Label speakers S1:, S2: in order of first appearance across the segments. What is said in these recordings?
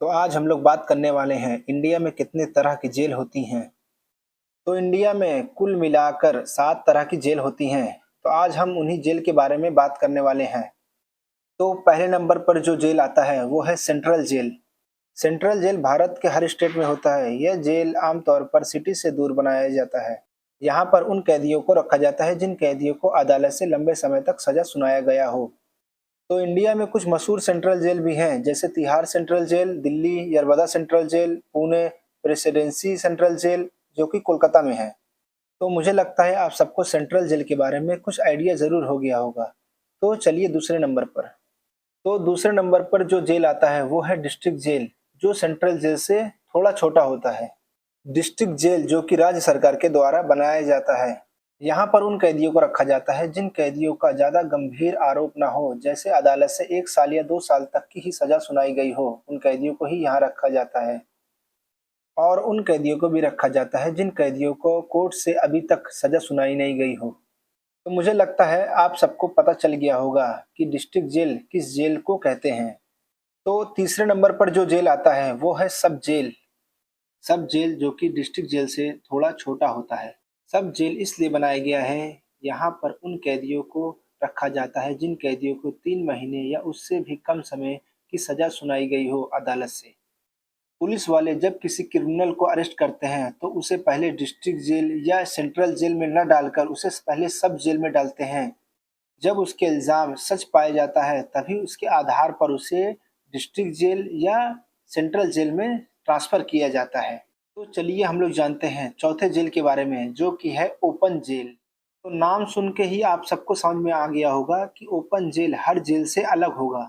S1: तो आज हम लोग बात करने वाले हैं इंडिया में कितने तरह की जेल होती हैं। तो इंडिया में कुल मिलाकर 7 तरह की जेल होती हैं। तो आज हम उन्हीं जेल के बारे में बात करने वाले हैं। तो पहले नंबर पर जो जेल आता है वो है central jail. Central jail Bharat के हर स्टेट में होता है। यह जेल आमतौर पर सिटी से दूर बनाया जाता है। यहाँ पर उन कैदियों को रखा जाता है जिन कैदियों को अदालत से लंबे समय तक सजा सुनाया गया हो। तो इंडिया में कुछ मशहूर सेंट्रल जेल भी हैं, जैसे Tihar central jail, Delhi Yerawada central jail, Pune presidency central jail जो कि कोलकाता में है। तो मुझे लगता है आप सबको सेंट्रल जेल के बारे में कुछ आइडिया ज़रूर हो गया होगा। तो चलिए दूसरे नंबर पर। तो दूसरे नंबर पर जो जेल आता है वो है डिस्ट्रिक्ट जेल, जो सेंट्रल जेल से थोड़ा छोटा होता है। डिस्ट्रिक्ट जेल जो कि राज्य सरकार के द्वारा बनाया जाता है। यहाँ पर उन कैदियों को रखा जाता है जिन कैदियों का ज्यादा गंभीर आरोप ना हो, जैसे अदालत से 1 साल या 2 साल तक की ही सजा सुनाई गई हो, उन कैदियों को ही यहाँ रखा जाता है। और उन कैदियों को भी रखा जाता है जिन कैदियों को कोर्ट से अभी तक सजा सुनाई नहीं गई हो। तो मुझे लगता है आप सबको पता चल गया होगा कि डिस्ट्रिक्ट जेल किस जेल को कहते हैं। तो तीसरे नंबर पर जो जेल आता है वो है सब जेल। सब जेल जो कि डिस्ट्रिक्ट जेल से थोड़ा छोटा होता है। सब जेल इसलिए बनाया गया है, यहाँ पर उन कैदियों को रखा जाता है जिन कैदियों को 3 महीने या उससे भी कम समय की सजा सुनाई गई हो अदालत से। पुलिस वाले जब किसी क्रिमिनल को अरेस्ट करते हैं तो उसे पहले डिस्ट्रिक्ट जेल या सेंट्रल जेल में न डालकर उसे पहले सब जेल में डालते हैं। जब उसके इल्ज़ाम सच पाया जाता है तभी उसके आधार पर उसे डिस्ट्रिक्ट जेल या सेंट्रल जेल में ट्रांसफ़र किया जाता है। तो चलिए हम लोग जानते हैं चौथे जेल के बारे में, जो कि है ओपन जेल। तो नाम सुन के ही आप सबको समझ में आ गया होगा कि ओपन जेल हर जेल से अलग होगा।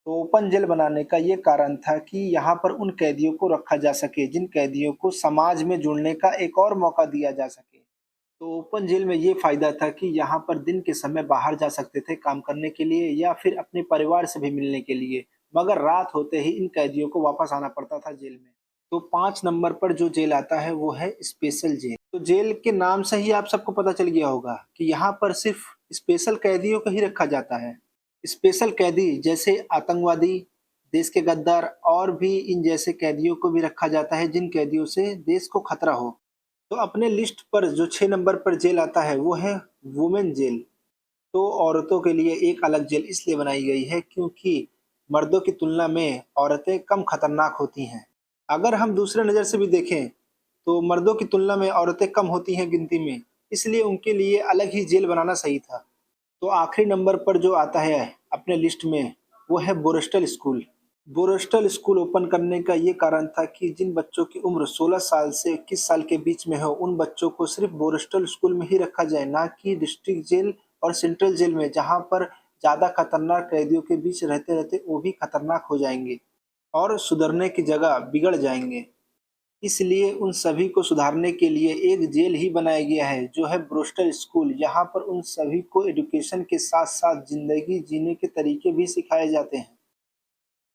S1: तो ओपन जेल बनाने का ये कारण था कि यहाँ पर उन कैदियों को रखा जा सके जिन कैदियों को समाज में जुड़ने का एक और मौका दिया जा सके। तो ओपन जेल में ये फ़ायदा था कि यहाँ पर दिन के समय बाहर जा सकते थे काम करने के लिए या फिर अपने परिवार से भी मिलने के लिए, मगर रात होते ही इन कैदियों को वापस आना पड़ता था जेल में। तो 5 नंबर पर जो जेल आता है वो है स्पेशल जेल। तो जेल के नाम से ही आप सबको पता चल गया होगा कि यहाँ पर सिर्फ स्पेशल कैदियों को ही रखा जाता है। स्पेशल कैदी जैसे आतंकवादी, देश के गद्दार और भी इन जैसे कैदियों को भी रखा जाता है जिन कैदियों से देश को खतरा हो। तो अपने लिस्ट पर जो 6 नंबर पर जेल आता है वो है वुमेन जेल। तो औरतों के लिए एक अलग जेल इसलिए बनाई गई है क्योंकि मर्दों की तुलना में औरतें कम खतरनाक होती हैं। अगर हम दूसरे नज़र से भी देखें तो मर्दों की तुलना में औरतें कम होती हैं गिनती में, इसलिए उनके लिए अलग ही जेल बनाना सही था। तो आखिरी नंबर पर जो आता है अपने लिस्ट में वो है borstal school. Borstal school open करने का ये कारण था कि जिन बच्चों की उम्र 16 साल से 21 साल के बीच में हो, उन बच्चों को सिर्फ बोरस्टल स्कूल में ही रखा जाए, ना कि डिस्ट्रिक्ट जेल और सेंट्रल जेल में, जहाँ पर ज़्यादा खतरनाक कैदियों के बीच रहते रहते वो भी खतरनाक हो जाएंगे और सुधरने की जगह बिगड़ जाएंगे। इसलिए उन सभी को सुधारने के लिए एक जेल ही बनाया गया है जो है ब्रोस्टर स्कूल। यहाँ पर उन सभी को एजुकेशन के साथ साथ जिंदगी जीने के तरीके भी सिखाए जाते हैं।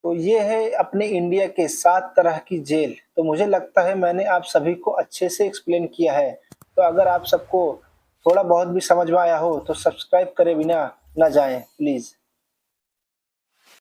S1: तो ये है अपने इंडिया के 7 तरह की जेल। तो मुझे लगता है मैंने आप सभी को अच्छे से एक्सप्लेन किया है। तो अगर आप सबको थोड़ा बहुत भी समझ में आया हो तो सब्सक्राइब करे बिना ना जाएं प्लीज़।